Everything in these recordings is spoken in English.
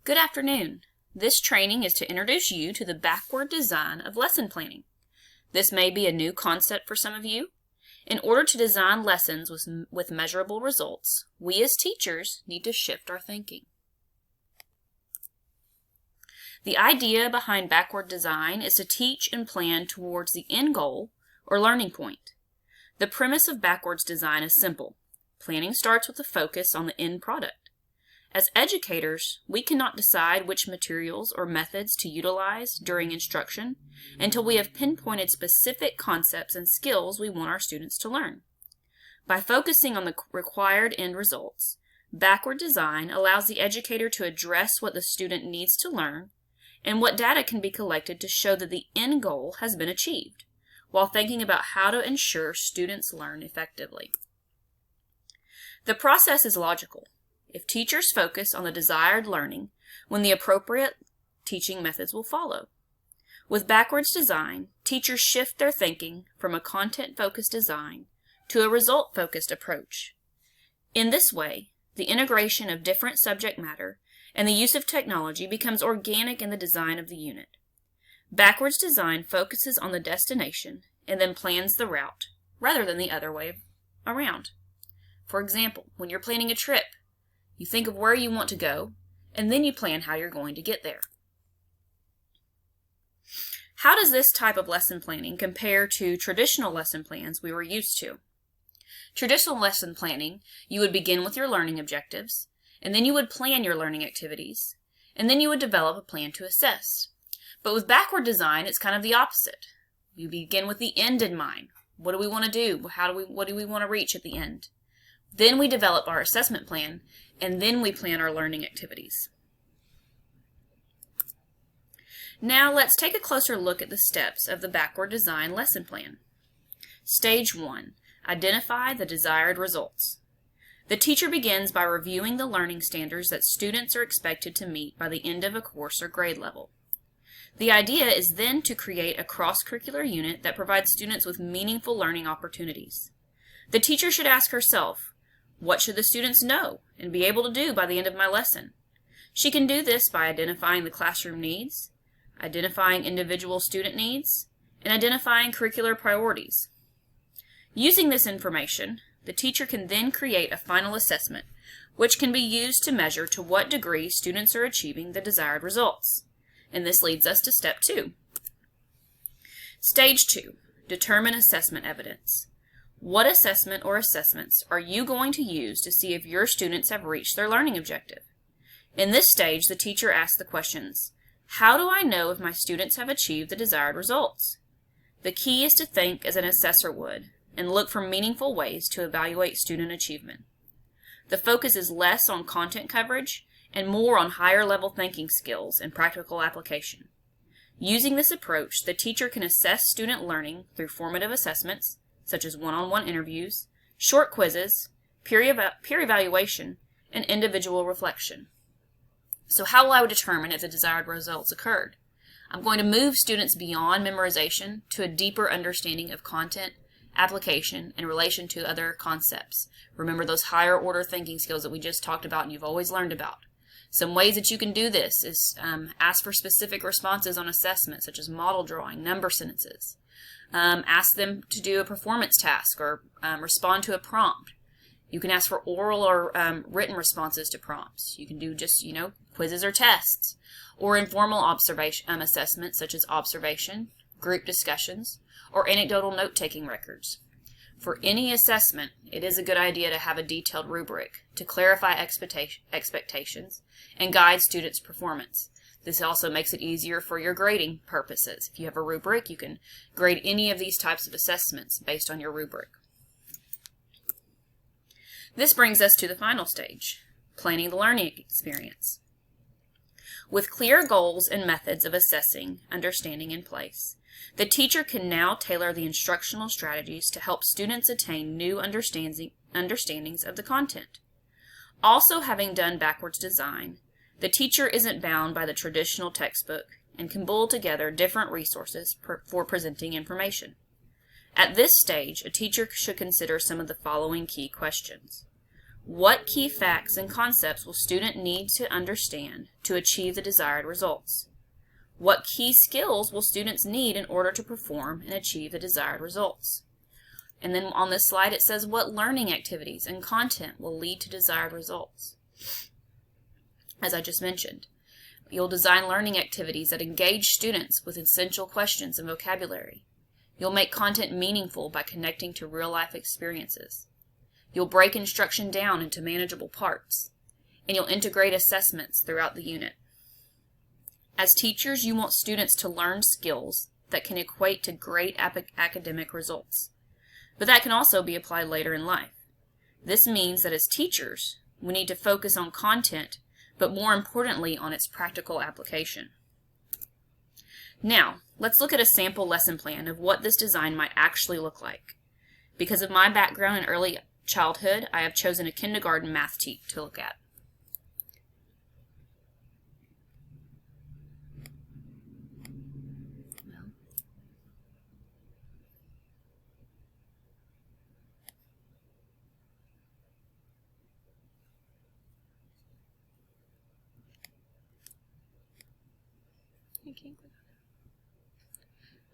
Good afternoon. This training is to introduce you to the backward design of lesson planning. This may be a new concept for some of you. In order to design lessons with measurable results, we as teachers need to shift our thinking. The idea behind backward design is to teach and plan towards the end goal or learning point. The premise of backwards design is simple. Planning starts with a focus on the end product. As educators, we cannot decide which materials or methods to utilize during instruction until we have pinpointed specific concepts and skills we want our students to learn. By focusing on the required end results, backward design allows the educator to address what the student needs to learn and what data can be collected to show that the end goal has been achieved, while thinking about how to ensure students learn effectively. The process is logical. If teachers focus on the desired learning, when the appropriate teaching methods will follow. With backwards design, teachers shift their thinking from a content-focused design to a result-focused approach. In this way, the integration of different subject matter and the use of technology becomes organic in the design of the unit. Backwards design focuses on the destination and then plans the route, rather than the other way around. For example, when you're planning a trip, you think of where you want to go, and then you plan how you're going to get there. How does this type of lesson planning compare to traditional lesson plans we were used to? Traditional lesson planning, you would begin with your learning objectives, and then you would plan your learning activities, and then you would develop a plan to assess. But with backward design, it's kind of the opposite. You begin with the end in mind. What do we want to do? What do we want to reach at the end? Then we develop our assessment plan, and then we plan our learning activities. Now let's take a closer look at the steps of the backward design lesson plan. Stage 1. Identify the desired results. The teacher begins by reviewing the learning standards that students are expected to meet by the end of a course or grade level. The idea is then to create a cross-curricular unit that provides students with meaningful learning opportunities. The teacher should ask herself, what should the students know and be able to do by the end of my lesson? She can do this by identifying the classroom needs, identifying individual student needs, and identifying curricular priorities. Using this information, the teacher can then create a final assessment, which can be used to measure to what degree students are achieving the desired results. And this leads us to step 2. Stage 2. Determine assessment evidence. What assessment or assessments are you going to use to see if your students have reached their learning objective? In this stage, the teacher asks the questions, how do I know if my students have achieved the desired results? The key is to think as an assessor would and look for meaningful ways to evaluate student achievement. The focus is less on content coverage and more on higher level thinking skills and practical application. Using this approach, the teacher can assess student learning through formative assessments, such as one-on-one interviews, short quizzes, peer evaluation, and individual reflection. So how will I determine if the desired results occurred? I'm going to move students beyond memorization to a deeper understanding of content, application, in relation to other concepts. Remember those higher order thinking skills that we just talked about and you've always learned about. Some ways that you can do this is ask for specific responses on assessment, such as model drawing, number sentences. Ask them to do a performance task or respond to a prompt. You can ask for oral or written responses to prompts. You can do just, quizzes or tests, or informal observation assessments such as observation, group discussions, or anecdotal note-taking records. For any assessment, it is a good idea to have a detailed rubric to clarify expectations and guide students' performance. This also makes it easier for your grading purposes. If you have a rubric, you can grade any of these types of assessments based on your rubric. This brings us to the final stage, planning the learning experience. With clear goals and methods of assessing, understanding in place, the teacher can now tailor the instructional strategies to help students attain new understandings of the content. Also, having done backwards design, the teacher isn't bound by the traditional textbook and can pull together different resources for presenting information. At this stage, a teacher should consider some of the following key questions. What key facts and concepts will student need to understand to achieve the desired results? What key skills will students need in order to perform and achieve the desired results? And then on this slide it says what learning activities and content will lead to desired results. As I just mentioned, you'll design learning activities that engage students with essential questions and vocabulary. You'll make content meaningful by connecting to real-life experiences. You'll break instruction down into manageable parts, and you'll integrate assessments throughout the unit. As teachers, you want students to learn skills that can equate to great academic results, but that can also be applied later in life. This means that as teachers, we need to focus on content, but more importantly on its practical application. Now, let's look at a sample lesson plan of what this design might actually look like. Because of my background in early childhood, I have chosen a kindergarten math teach to look at.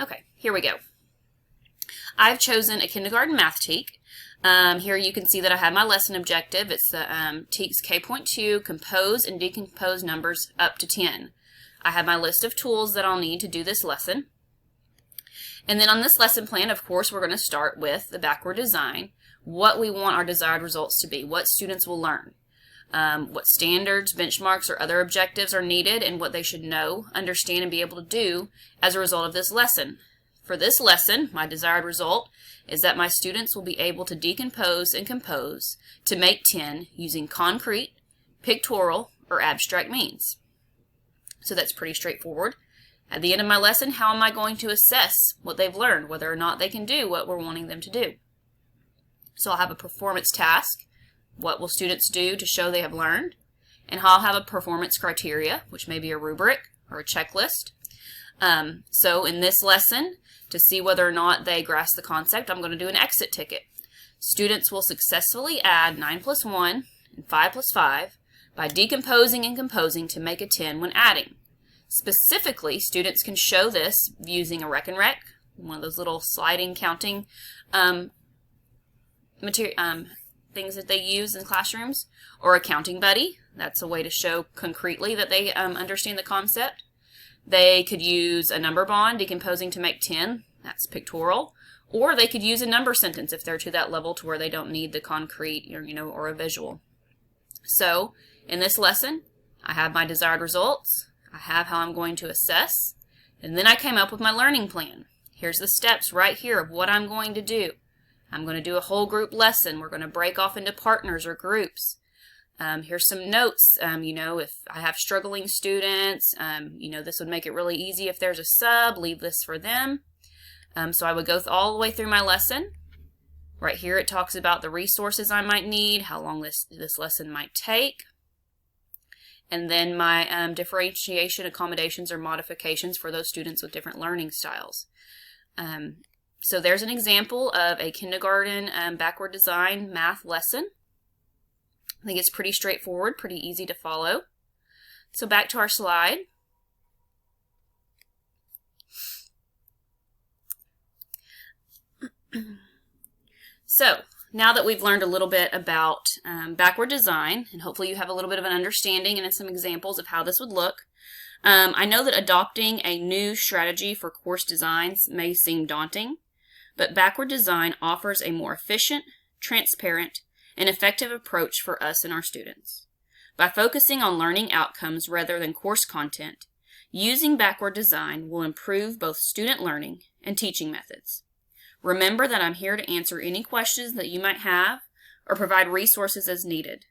Okay, here we go. I've chosen a kindergarten math TEK. Here you can see that I have my lesson objective. It's the TEKS K.2, compose and decompose numbers up to 10. I have my list of tools that I'll need to do this lesson. And then on this lesson plan, of course, we're going to start with the backward design, what we want our desired results to be, what students will learn, what standards, benchmarks, or other objectives are needed, and what they should know, understand, and be able to do as a result of this lesson. For this lesson, my desired result is that my students will be able to decompose and compose to make 10 using concrete, pictorial, or abstract means. So that's pretty straightforward. At the end of my lesson, how am I going to assess what they've learned, whether or not they can do what we're wanting them to do? So I'll have a performance task. What will students do to show they have learned? And I'll have a performance criteria, which may be a rubric or a checklist. So in this lesson, to see whether or not they grasp the concept, I'm going to do an exit ticket. Students will successfully add 9 plus 1 and 5 plus 5 by decomposing and composing to make a 10 when adding. Specifically, students can show this using a Rec and Rec, one of those little sliding counting things that they use in classrooms, or a counting buddy. That's a way to show concretely that they understand the concept. They could use a number bond, decomposing to make 10. That's pictorial. Or they could use a number sentence if they're to that level to where they don't need the concrete or a visual. So in this lesson, I have my desired results. I have how I'm going to assess. And then I came up with my learning plan. Here's the steps right here of what I'm going to do. I'm going to do a whole group lesson. We're going to break off into partners or groups. Here's some notes. If I have struggling students, this would make it really easy if there's a sub, leave this for them. So I would go all the way through my lesson. Right here it talks about the resources I might need, how long this lesson might take. And then my differentiation, accommodations, or modifications for those students with different learning styles. So there's an example of a kindergarten backward design math lesson. I think it's pretty straightforward, pretty easy to follow. So back to our slide. So now that we've learned a little bit about backward design, and hopefully you have a little bit of an understanding and some examples of how this would look, I know that adopting a new strategy for course designs may seem daunting, but backward design offers a more efficient, transparent, and effective approach for us and our students. By focusing on learning outcomes rather than course content, using backward design will improve both student learning and teaching methods. Remember that I'm here to answer any questions that you might have or provide resources as needed.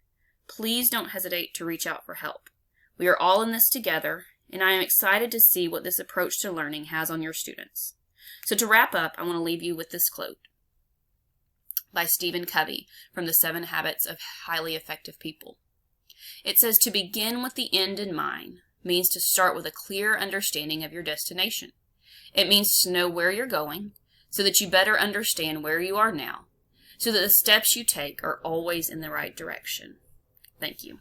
Please don't hesitate to reach out for help. We are all in this together, and I am excited to see what this approach to learning has on your students. So to wrap up, I want to leave you with this quote by Stephen Covey from The 7 Habits of Highly Effective People. It says, "To begin with the end in mind means to start with a clear understanding of your destination. It means to know where you're going so that you better understand where you are now. so that the steps you take are always in the right direction. Thank you.